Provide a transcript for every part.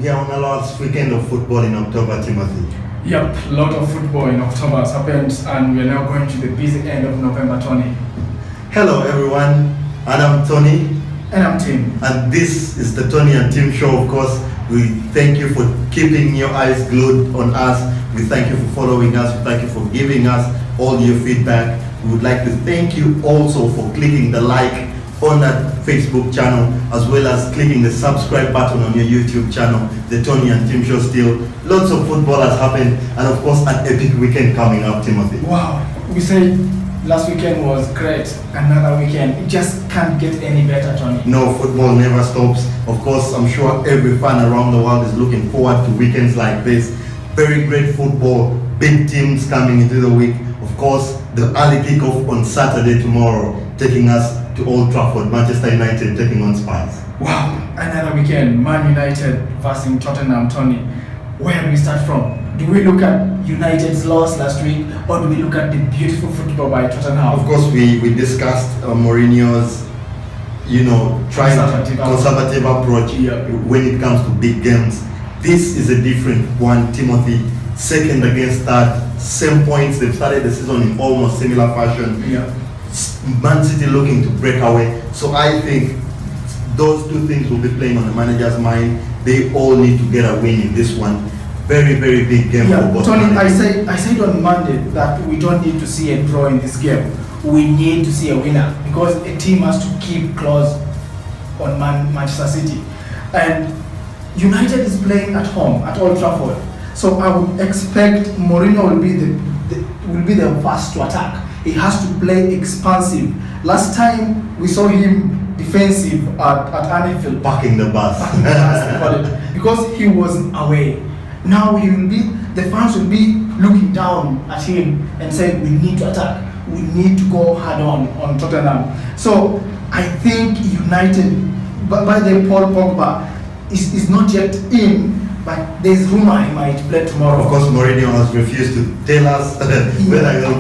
we are on the last weekend of football in October, Timothy. Yep, a lot of football in October has happened, and we are now going to the busy end of November, Tony. Hello everyone, and I'm Tony. And I'm Tim. And this is the Tony and Tim show, of course. We thank you for keeping your eyes glued on us. We thank you for following us. We thank you for giving us all your feedback. We would like to thank you also for clicking the like on that Facebook channel, as well as clicking the subscribe button on your YouTube channel, the Tony and Tim show still. Lots of football has happened, and of course an epic weekend coming up, Timothy. Wow, we said last weekend was great. Another weekend, it just can't get any better, Tony. No, football never stops. Of course, I'm sure every fan around the world is looking forward to weekends like this. Very great football, big teams coming into the week. Of course, the early kickoff on Saturday tomorrow, taking us to Old Trafford, Manchester United taking on Spurs. Wow, another weekend, Man United versus Tottenham, Tony. Where do we start from? Do we look at United's loss last week, or do we look at the beautiful football by Tottenham? Of course, we discussed Mourinho's, conservative approach when it comes to big games. This is a different one, Timothy. Second against third, same points. They've started the season in almost similar fashion. Yeah. Man City looking to break away. So I think those two things will be playing on the manager's mind. They all need to get a win in this one. Very, very big game for both. Tony, I said on Monday that we don't need to see a draw in this game. We need to see a winner, because a team has to keep close on Manchester City. And United is playing at home at Old Trafford. So I would expect Mourinho will be the first to attack. He has to play expansive. Last time we saw him defensive at Anfield. Parking the bus. Because he wasn't away. Now the fans will be looking down at him and saying, we need to attack. We need to go hard on Tottenham. So I think United, by the Paul Pogba, is not yet in, but there's rumor he might play tomorrow. Of course, Mourinho has refused to tell us whether he'll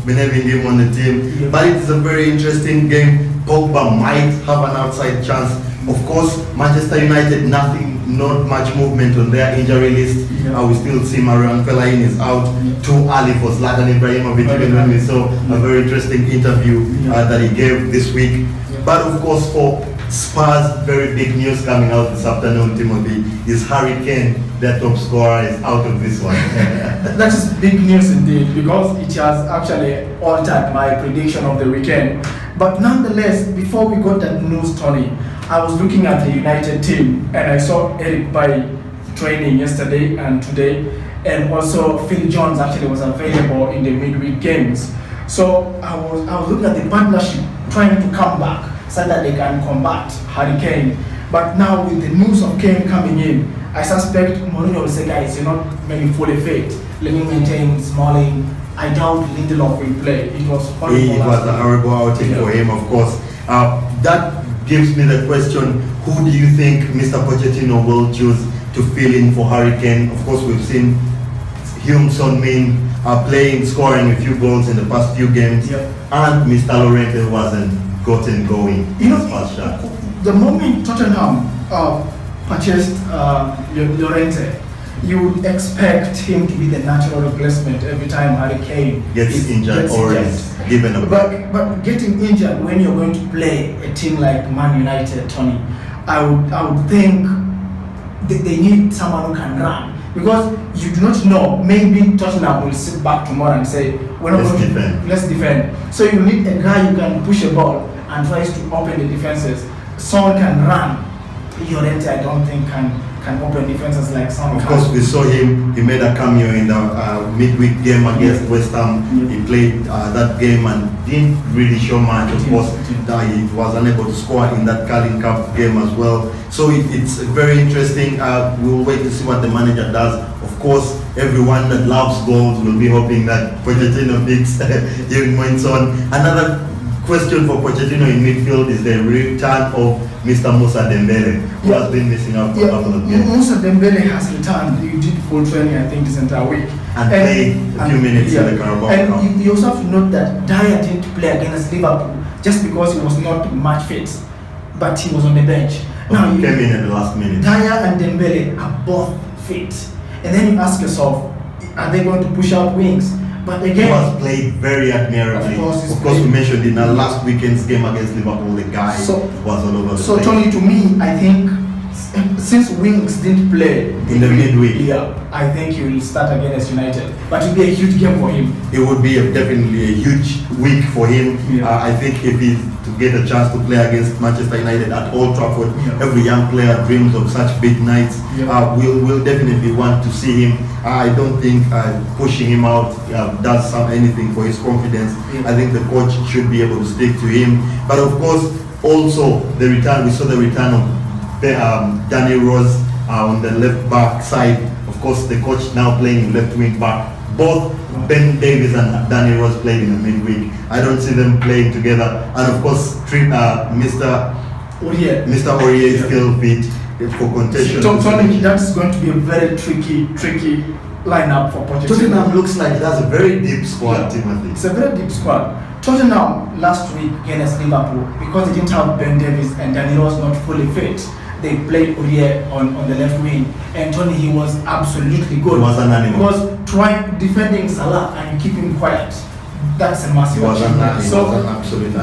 be having him on the team. Yeah. But it's a very interesting game. Pogba might have an outside chance. Of course, Manchester United, not much movement on their injury list. Yeah. We still see Marion Fellaini is out too early for Zlatan Ibrahimovic, even when we saw a very interesting interview that he gave this week. Yeah. But of course, for Spurs, very big news coming out this afternoon, Timothy, is Harry Kane, their top scorer, is out of this one. That is big news indeed, because it has actually altered my prediction of the weekend. But nonetheless, before we got that news, Tony, I was looking at the United team, and I saw Eric Bailly training yesterday and today, and also Phil Jones actually was available in the midweek games. So I was looking at the partnership trying to come back so that they can combat Harry Kane. But now with the news of Kane coming in, I suspect Mourinho will say, guys, you're not maybe fully fit. Let me maintain Smalling. I doubt Lindelof will play. It was horrible. It was a horrible outing for him, of course. That gives me the question, who do you think Mr. Pochettino will choose to fill in for Harry Kane? Of course, we've seen Heung-Son Min playing, scoring a few goals in the past few games, and Mr. Llorente wasn't gotten going in his first shot. The moment Tottenham purchased Llorente, you would expect him to be the natural replacement every time Harry Kane gets injured or is given a break. But getting injured when you're going to play a team like Man United, Tony, I would think they need someone who can run, because you do not know, maybe Tottenham will sit back tomorrow and say, let's defend. So you need a guy who can push a ball and tries to open the defenses. Son can run. Llorente, I don't think can open defenses like Son. Of course, we saw him. He made a cameo in the midweek game against West Ham. He played that game and didn't really show much. Of course, he was unable to score in that Carling Cup game as well. So it's very interesting. We'll wait to see what the manager does. Of course, everyone that loves goals will be hoping that Pochettino picks Heung-Min-Son. Another question for Pochettino in midfield is the return of Mr. Moussa Dembele, who has been missing out for a couple of games. Moussa Dembele has returned. He did full training, I think, this entire week. And played a few minutes in the Carabao Cup. And you also have to note that Dyer didn't play against Liverpool just because he was not match fit, but he was on the bench. Now came in the last minute. Dyer and Dembele are both fit, and then you ask yourself, are they going to push out wings? But again, he was played very admirably. Of course, we mentioned in our last weekend's game against Liverpool, the guy was all over the place. So Tony, to me, I think since Wings didn't play in the midweek, yeah, I think he will start against United. But it will be a huge game for him. It would be definitely a huge week for him. Yeah. I think if he to get a chance to play against Manchester United at Old Trafford, every young player dreams of such big nights. We'll definitely want to see him. I don't think pushing him out does anything for his confidence. I think the coach should be able to stick to him. But of course, also the return. We saw the return of Danny Rose on the left back side. Of course, the coach now playing left wing back. Both Ben Davies and Danny Rose played in the midweek. I don't see them playing together. And of course, Mr. Aurier is still fit for contention. Tony, that's going to be a very tricky lineup for Pochettino. Tottenham looks like it has a very deep squad, Timothy. It's a very deep squad. Tottenham last week against Liverpool, because they didn't have Ben Davies and Danny Rose not fully fit, they played Aurier on the left wing, and Tony, he was absolutely good. He was an animal. He was trying defending Salah and keep him quiet. That's a massive achievement. So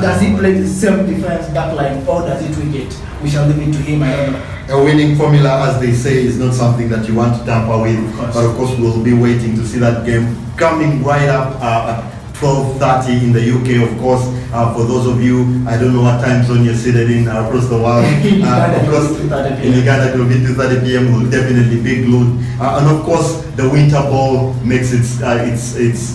does he play the same defense back line, or does he tweak it? We shall leave it to him. I don't know. A winning formula, as they say, is not something that you want to tamper with. But of course, we'll be waiting to see that game coming right up at 12:30 in the UK, of course. For those of you, I don't know what time zone you're seated in across the world. Of course, in Uganda it will be 2:30 p.m. Will definitely be glued. And of course, the winter ball makes its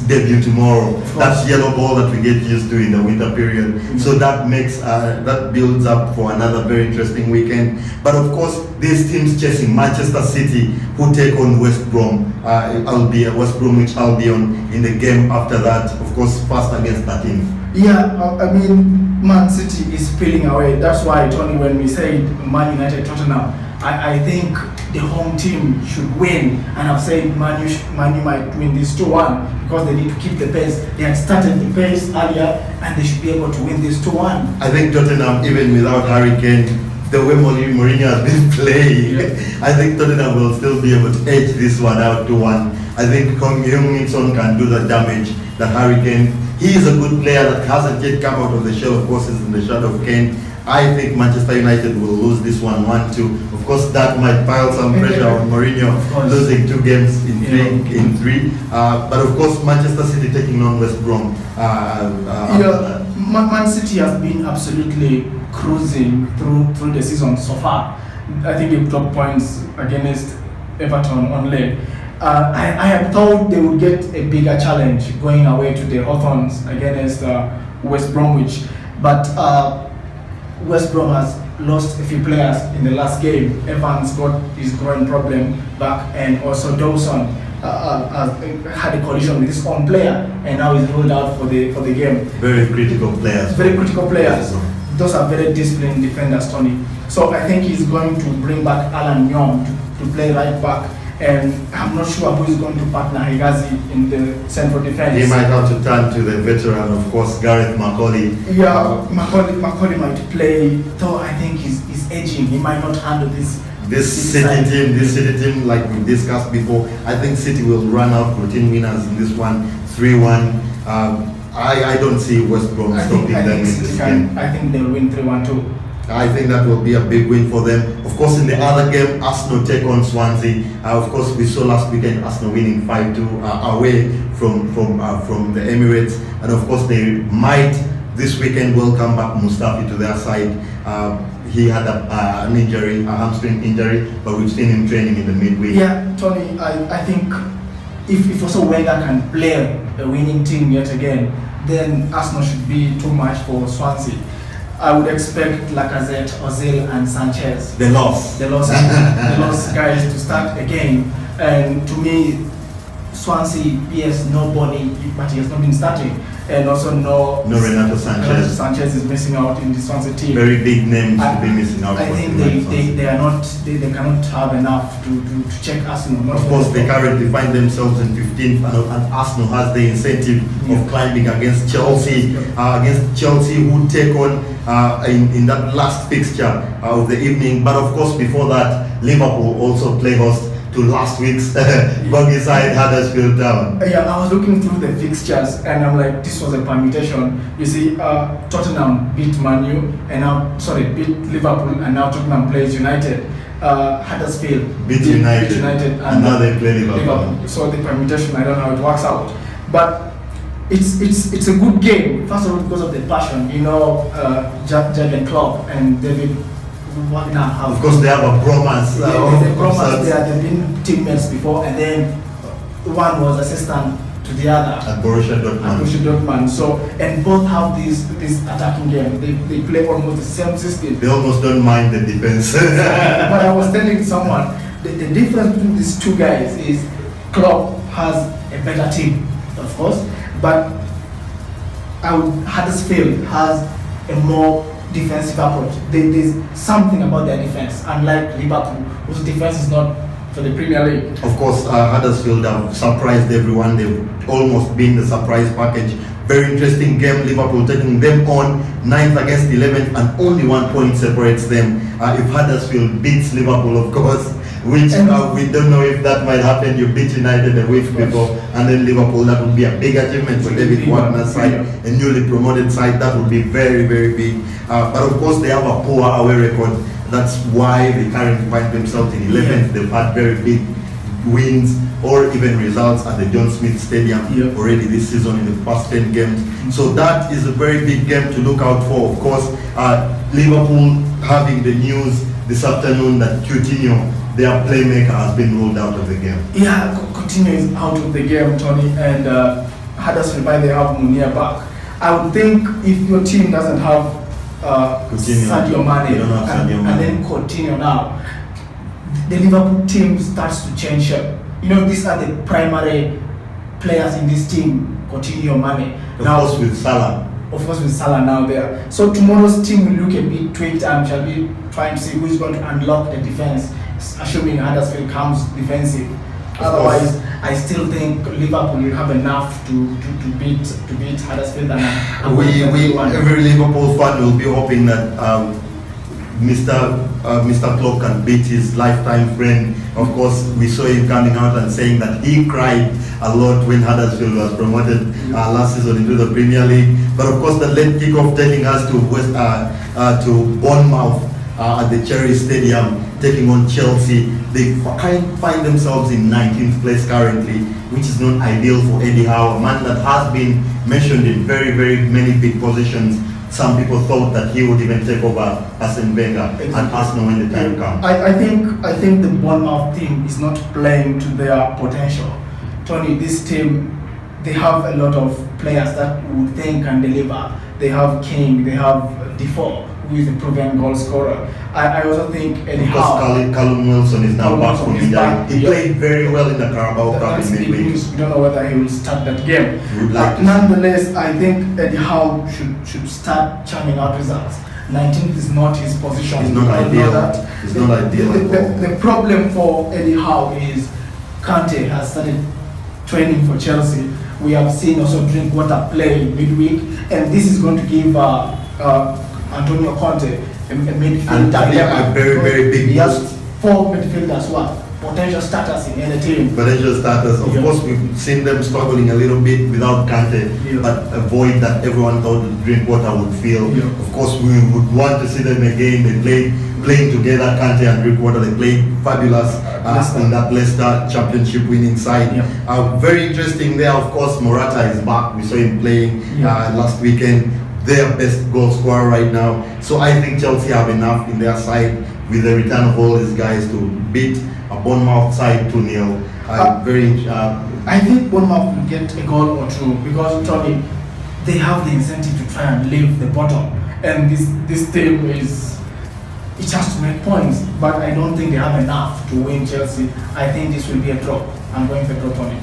debut tomorrow. That's yellow ball that we get used to in the winter period. So that makes that builds up for another very interesting weekend. But of course, these teams chasing Manchester City, who take on West Brom. I'll be at West Bromwich Albion in the game after that. Of course, first against that team. Yeah, I mean, Man City is peeling away. That's why, Tony, when we said Man United Tottenham, I think the home team should win. And I've said Man U might win this 2-1 because they need to keep the pace. They had started the pace earlier and they should be able to win this 2-1. I think Tottenham, even without Harry Kane, the way Mourinho has been playing, I think Tottenham will still be able to edge this one out 2-1. I think Heung-min Son can do the damage that Harry Kane. He is a good player that hasn't yet come out of the shell, of course, is in the shadow of Kane. I think Manchester United will lose this one 1-2. Of course, that might pile some pressure on Mourinho, losing 2 games in three. But of course, Manchester City taking on West Brom. Man City has been absolutely cruising through the season so far. I think they've dropped points against Everton only. I had thought they would get a bigger challenge going away to the Hawthorns against West Bromwich, but West Brom has lost a few players in the last game. Evans got his groin problem back, and also Dawson had a collision with his own player, and now he's ruled out for the game. Very critical players. Very critical players. Those are very disciplined defenders, Tony. So I think he's going to bring back Alan Young to play right back. And I'm not sure who is going to partner Higazi in the central defense. He might have to turn to the veteran, of course, Gareth McAuley. Yeah, McAuley might play, though I think he's aging. He might not handle this City team, like we discussed before. I think City will run out routine winners in this one, 3-1. I don't see West Brom stopping them in this game. I think they'll win 3-1 too. I think that will be a big win for them. Of course, in the other game, Arsenal take on Swansea. Of course, we saw last weekend Arsenal winning 5-2 away from the Emirates, and of course they might this weekend welcome back Mustafi to their side. He had an injury, a hamstring injury, but we've seen him training in the midweek. Yeah, Tony, I think if also Wenger can play a winning team yet again, then Arsenal should be too much for Swansea. I would expect Lacazette, Ozil and Sanchez. The lost guys to start again. And to me, Swansea, yes, nobody, but he has not been starting. and also No Renato Sanchez. Renato Sanchez is missing out in the Swansea team. Very big names to be missing out. I think they are not, they cannot have enough to check Arsenal. Of course, they currently find themselves in 15th, and Arsenal has the incentive of climbing against Chelsea, who take on in that last fixture of the evening. But of course, before that, Liverpool also play host to last week's buggy side Huddersfield Town. Yeah, I was looking through the fixtures and I'm like, this was a permutation. You see, Tottenham beat beat Liverpool, and now Tottenham plays United. Huddersfield beat United, and now they play Liverpool. So the permutation, I don't know how it works out, but it's a good game. First of all, because of the passion, Jurgen Klopp and David. Of course, they have a bromance. They've been teammates before, and then one was assistant to the other at Borussia Dortmund. So, and both have this attacking game. They play almost the same system. They almost don't mind the defense. But I was telling someone the difference between these two guys is Klopp has a better team, of course, but Huddersfield has a more defensive approach. There's something about their defense, unlike Liverpool, whose defense is not for the Premier League. Of course, Huddersfield have surprised everyone. They've almost been the surprise package. Very interesting game. Liverpool taking them on 9th against 11th, and only 1 point separates them. If Huddersfield beats Liverpool, of course, which we don't know if that might happen. You beat United a week before, and then Liverpool, that would be a big achievement for David Wagner's side, a newly promoted side. That would be very, very big. But of course, they have a poor away record. That's why they currently find themselves in 11th. They've had very big wins or even results at the John Smith Stadium already this season in the past 10 games. So that is a very big game to look out for. Of course, Liverpool having the news this afternoon that Coutinho, their playmaker, has been ruled out of the game. Yeah, Coutinho is out of the game, Tonny, and Huddersfield, they have Munir back. I would think if your team doesn't have Sadio Mane and then Coutinho now, the Liverpool team starts to change shape. These are the primary players in this team, Coutinho, Mane. Of course with Salah now there. So tomorrow's team will look a bit tweaked and shall be trying to see who is going to unlock the defense, assuming Huddersfield comes defensive. Otherwise, I still think Liverpool will have enough to beat Huddersfield. Every Liverpool fan will be hoping that Mr. Klopp can beat his lifetime friend. Of course, we saw him coming out and saying that he cried a lot when Huddersfield was promoted last season into the Premier League. But of course, the late kickoff taking us to Bournemouth at the Cherry Stadium, taking on Chelsea. They find themselves in 19th place currently, which is not ideal for Eddie Howe, a man that has been mentioned in very, very many big positions. Some people thought that he would even take over Arsene Wenger and Arsenal when the time comes. I think the Bournemouth team is not playing to their potential. Tonny, this team, they have a lot of players that would think and deliver. They have King, they have Defoe, who is a proven goal scorer. I also think Eddie Howe. Callum Wilson is now back from injury. He played very well in the Carabao Cup in midweek. We don't know whether he will start that game. Nonetheless, I think Eddie Howe should start churning out results. 19th is not his position. It's not ideal. It's not ideal. The problem for Eddie Howe is Kante has started training for Chelsea. We have seen also Drinkwater play midweek, and this is going to give Antonio Conte a midfield. A very, very big He has 4 midfielders, potential starters in any team. Potential starters. Of course, we've seen them struggling a little bit without Kante, but a void that everyone thought Drinkwater would fill. Of course, we would want to see them again. They playing together, Kante and Drinkwater. They played fabulous in that Leicester Championship winning side. Very interesting there. Of course, Morata is back. We saw him playing last weekend. Their best goal scorer right now. So I think Chelsea have enough in their side with the return of all these guys to beat a Bournemouth side 2-0. I think Bournemouth will get a goal or two because Tonny, they have the incentive to try and leave the bottom, and this team it has to make points, but I don't think they have enough to win Chelsea. I think this will be a draw. I'm going for draw, Tonny.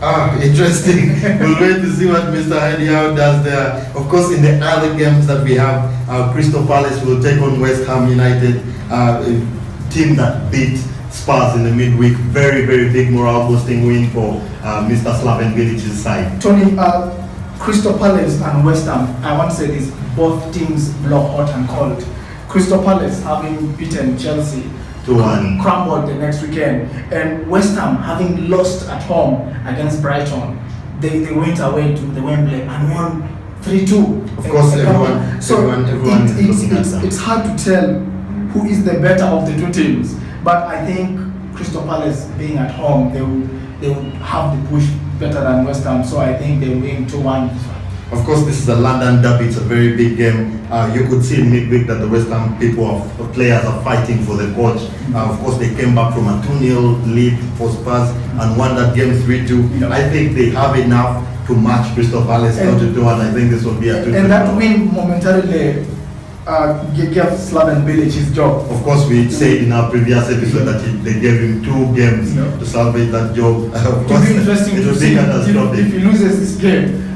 Interesting. We'll wait to see what Mr. Hediao does there. Of course, in the other games that we have, Crystal Palace will take on West Ham United, a team that beat Spurs in the midweek. Very, very big morale boosting win for Mr. Slaven Bilic's side. Tony, Crystal Palace and West Ham, I want to say this, both teams blow hot and cold. Crystal Palace having beaten Chelsea 2-1. crumbled the next weekend, and West Ham having lost at home against Brighton, they went away to the Wembley and won 3-2. Of course, everyone is looking at them. It's hard to tell who is the better of the two teams, but I think Crystal Palace being at home, they will have the push better than West Ham, so I think they will win 2-1. Of course, this is a London derby. It's a very big game. You could see in midweek that the West Ham players are fighting for the coach. Of course, they came back from a 2-0 lead for Spurs and won that game 3-2. Yeah. I think they have enough to match Crystal Palace 2-2, and I think this will be a 2-2. And that win momentarily gave Slaven Bilic his job. Of course, we said in our previous episode that they gave him 2 games to salvage that job. Of It course, will be interesting it to will see be catastrophic. if he loses this game.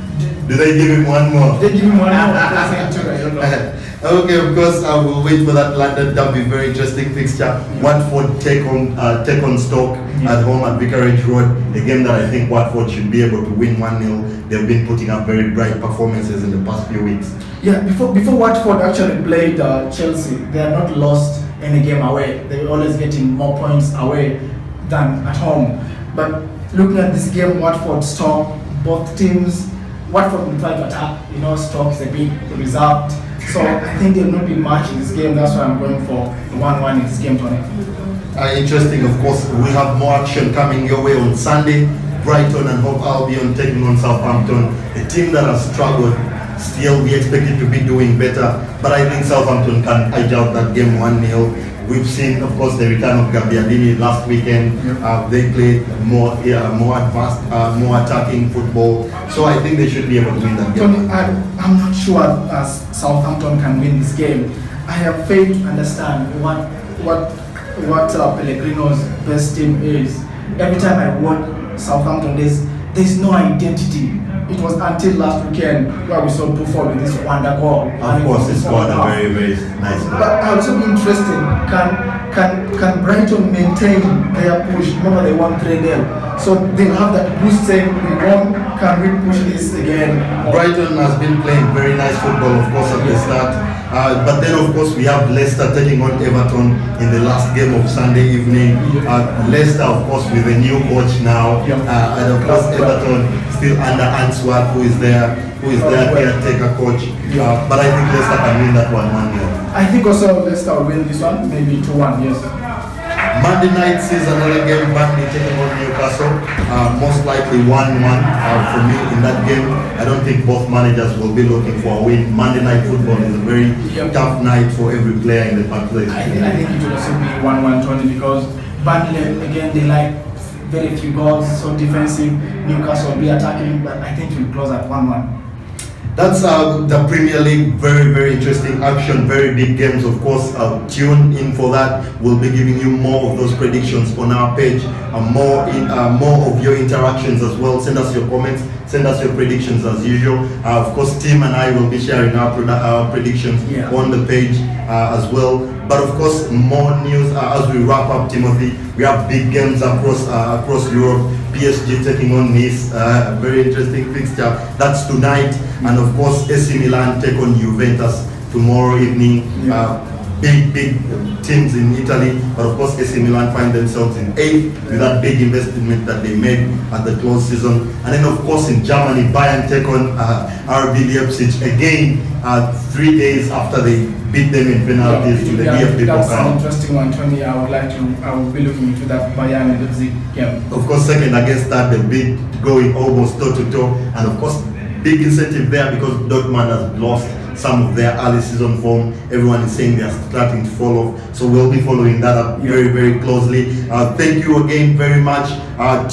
Do they give him one more? They give him one more. I don't know. Okay, of course, I will wait for that London derby. Very interesting fixture. Watford take on Stoke at home at Vicarage Road. A game that I think Watford should be able to win 1-0. They've been putting up very bright performances in the past few weeks. Yeah, before Watford actually played Chelsea, they are not lost any game away. They're always getting more points away than at home. But looking at this game, Watford, Stoke, both teams, Watford will try to attack. Stoke is a bit reserved. So I think there will not be much in this game. That's why I'm going for 1-1 in this game, Tony. Interesting, of course. We have more action coming your way on Sunday. Brighton and Hove Albion taking on Southampton, a team that has struggled. Still, we expect it to be doing better, but I think Southampton can edge out that game 1-0. We've seen, of course, the return of Gabbiadini last weekend. They played more advanced, more attacking football. So I think they should be able to win that game. Tony, I'm not sure Southampton can win this game. I have failed to understand what Pellegrino's best team is. Every time I watch Southampton, there's no identity. It was until last weekend where we saw Buffon with this wonder goal. Of course, he scored a very, very nice goal. But I also be interested, can Brighton maintain their push? Remember they won 3-0. So they'll have that boost saying, can we push this again? Brighton has been playing very nice football, of course, at the start. But then, of course, we have Leicester taking on Everton in the last game of Sunday evening. Leicester, of course, with a new coach now. And of course, Everton still under Answorth, who is their caretaker coach. But I think Leicester can win that one 1-0. I think also Leicester will win this one, maybe 2-1, yes. Monday night sees another game, Burnley taking on Newcastle. Most likely 1-1 for me in that game. I don't think both managers will be looking for a win. Monday night football is a very tough night for every player in the park place. I think it will also be 1-1, Tony, because Burnley, again, they like very few goals, so defensive. Newcastle will be attacking, but I think it will close at 1-1. That's the Premier League. Very, very interesting action, very big games, of course. Tune in for that. We'll be giving you more of those predictions on our page, more of your interactions as well. Send us your comments, send us your predictions as usual. Of course, Tim and I will be sharing our predictions on the page as well. But of course, more news as we wrap up, Timothy. We have big games across Europe. PSG taking on Nice, very interesting fixture. That's tonight. And of course, AC Milan take on Juventus tomorrow evening. Big teams in Italy, but of course AC Milan find themselves in 8th with that big investment that they made at the close season. And then of course in Germany, Bayern take on RB Leipzig again 3 days after they beat them in penalties in the DFB Pokal. That's an interesting one, Tony. I will be looking into that Bayern and Leipzig game. Of course, second against that, the bid going almost toe to toe, and of course big incentive there because Dortmund has lost some of their early season form. Everyone is saying they are starting to fall off, so we'll be following that up very, very closely. Thank you again very much.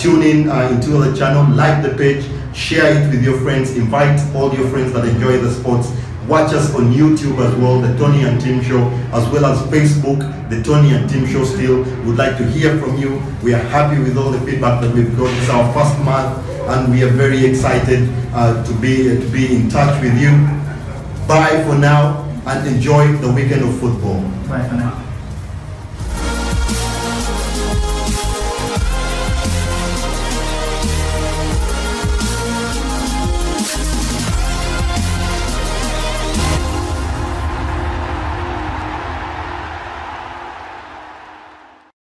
Tune in into the channel, like the page, share it with your friends, invite all your friends that enjoy the sports. Watch us on YouTube as well, the Tonny and Tim Show, as well as Facebook, the Tonny and Tim Show still. Would like to hear from you. We are happy with all the feedback that we've got. It's our first month and we are very excited to be in touch with you. Bye for now, and enjoy the weekend of football. Bye for now.